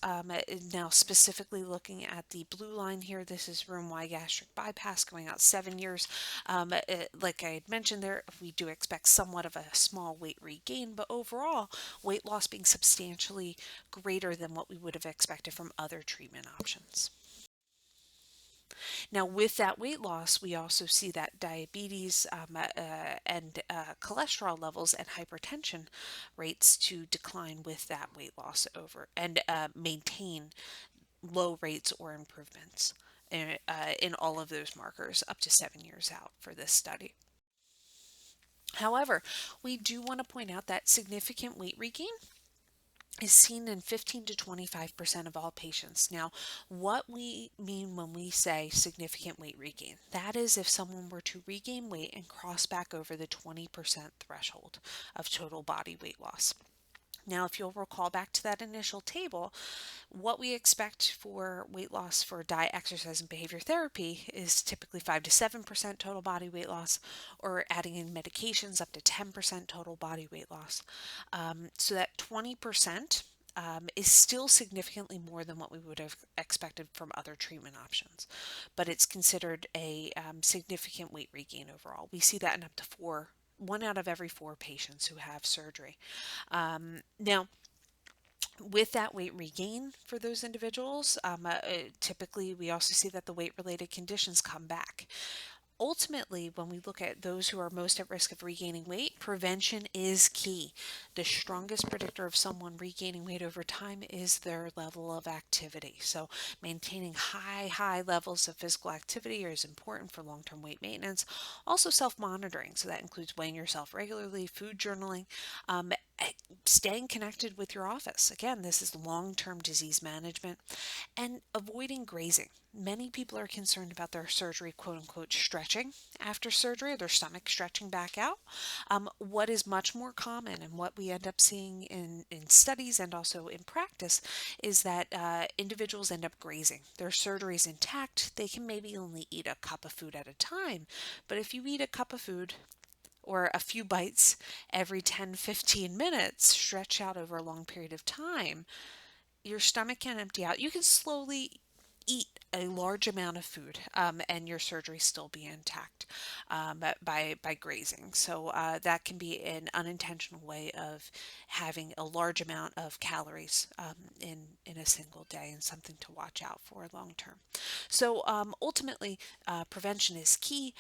now specifically looking at the blue line here, this is room-wide gastric bypass going out 7 years. Like I had mentioned there, we do expect somewhat of a small weight regain, but overall weight loss being substantially greater than what we would have expected from other treatment options. Now, with that weight loss, we also see that diabetes and cholesterol levels and hypertension rates to decline with that weight loss over and maintain low rates or improvements in all of those markers up to 7 years out for this study. However, we do want to point out that significant weight regain is seen in 15 to 25% of all patients. Now, what we mean when we say significant weight regain, that is if someone were to regain weight and cross back over the 20% threshold of total body weight loss. Now, if you'll recall back to that initial table, what we expect for weight loss for diet, exercise, and behavior therapy is typically 5 to 7% total body weight loss, or adding in medications up to 10% total body weight loss. So that 20% is still significantly more than what we would have expected from other treatment options, but it's considered a significant weight regain overall. We see that in up to 1 out of every 4 patients who have surgery. Now, with that weight regain for those individuals, typically we also see that the weight related conditions come back. Ultimately, when we look at those who are most at risk of regaining weight, prevention is key. The strongest predictor of someone regaining weight over time is their level of activity. So, maintaining high levels of physical activity is important for long term weight maintenance. Also, self monitoring. So, that includes weighing yourself regularly, food journaling, um, staying connected with your office. Again, this is long term disease management, and avoiding grazing. Many people are concerned about their surgery, quote unquote, stretching after surgery, their stomach stretching back out. What is much more common and what we end up seeing in studies and also in practice is that individuals end up grazing. Their surgery is intact. They can maybe only eat a cup of food at a time. But if you eat a cup of food or a few bites every 10-15 minutes, stretch out over a long period of time, your stomach can empty out. You can slowly eat a large amount of food, and your surgery still be intact, by grazing. So that can be an unintentional way of having a large amount of calories in a single day, and something to watch out for long term. So ultimately, prevention is key.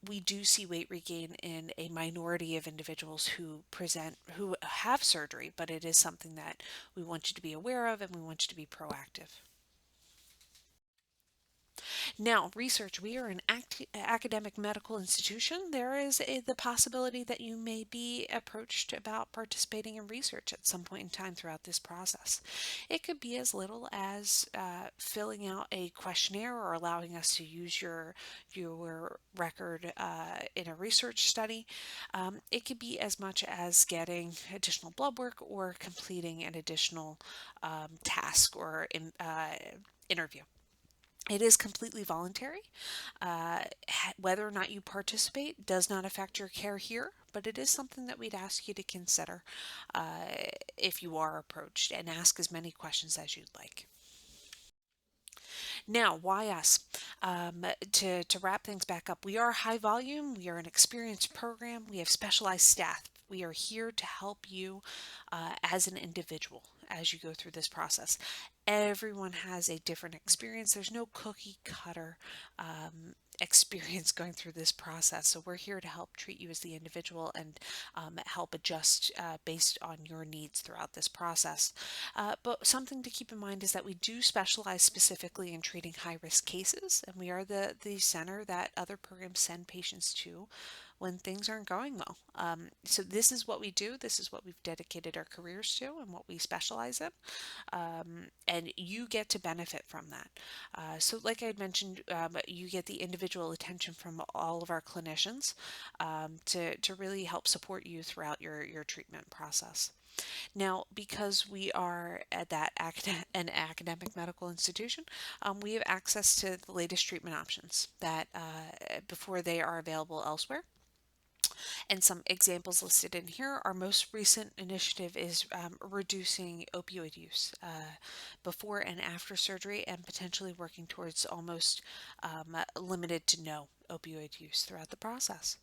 We do see weight regain in a minority of individuals who have surgery, but it is something that we want you to be aware of, and we want you to be proactive. Now, research, we are an academic medical institution. There is the possibility that you may be approached about participating in research at some point in time throughout this process. It could be as little as filling out a questionnaire or allowing us to use your record in a research study. It could be as much as getting additional blood work or completing an additional task or interview. It is completely voluntary. Whether or not you participate does not affect your care here, but it is something that we'd ask you to consider if you are approached, and ask as many questions as you'd like. Now, why us? To wrap things back up, we are high volume, we are an experienced program, we have specialized staff. We are here to help you as an individual as you go through this process. Everyone has a different experience. There's no cookie cutter experience going through this process. So we're here to help treat you as the individual, and help adjust based on your needs throughout this process. But something to keep in mind is that we do specialize specifically in treating high risk cases, and we are the center that other programs send patients to when things aren't going well. So this is what we do. This is what we've dedicated our careers to, and what we specialize in. And you get to benefit from that. So like I had mentioned, you get the individual attention from all of our clinicians to really help support you throughout your treatment process. Now, because we are at an academic medical institution, we have access to the latest treatment options that before they are available elsewhere. And some examples listed in here. Our most recent initiative is reducing opioid use before and after surgery, and potentially working towards almost limited to no opioid use throughout the process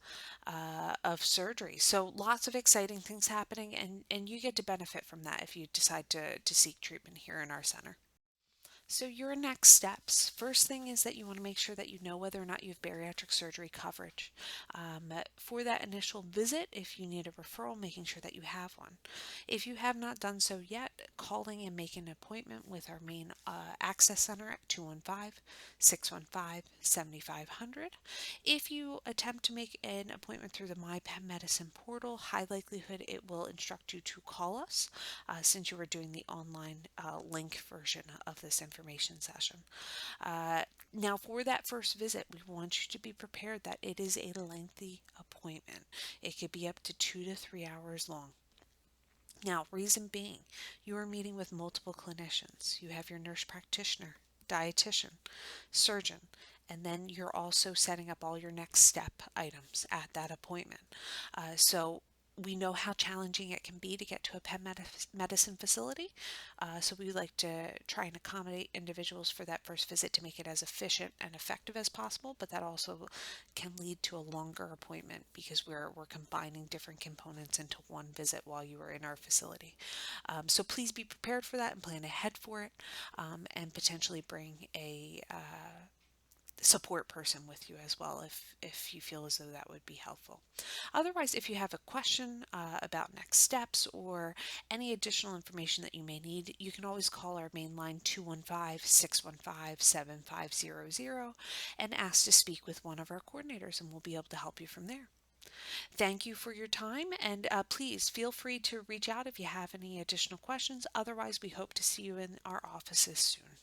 of surgery. So lots of exciting things happening, and you get to benefit from that if you decide to seek treatment here in our center. So, your next steps. First thing is that you want to make sure that you know whether or not you have bariatric surgery coverage. For that initial visit, if you need a referral, making sure that you have one. If you have not done so yet, calling and making an appointment with our main access center at 215 615 7500. If you attempt to make an appointment through the My Penn Medicine portal, high likelihood it will instruct you to call us since you were doing the online link version of this information session. Uh, Now, for that first visit, we want you to be prepared that it is a lengthy appointment. It could be up to 2 to 3 hours long. Now, reason being, you are meeting with multiple clinicians. You have your nurse practitioner, dietitian, surgeon, and then you're also setting up all your next step items at that appointment. So we know how challenging it can be to get to a Penn medicine facility. So we like to try and accommodate individuals for that first visit to make it as efficient and effective as possible, but that also can lead to a longer appointment because we're combining different components into one visit while you are in our facility. So please be prepared for that and plan ahead for it, and potentially bring a support person with you as well if you feel as though that would be helpful. Otherwise, if you have a question about next steps or any additional information that you may need, you can always call our main line 215 615 7500 and ask to speak with one of our coordinators, and we'll be able to help you from there. Thank you for your time, and please feel free to reach out if you have any additional questions. Otherwise, we hope to see you in our offices soon.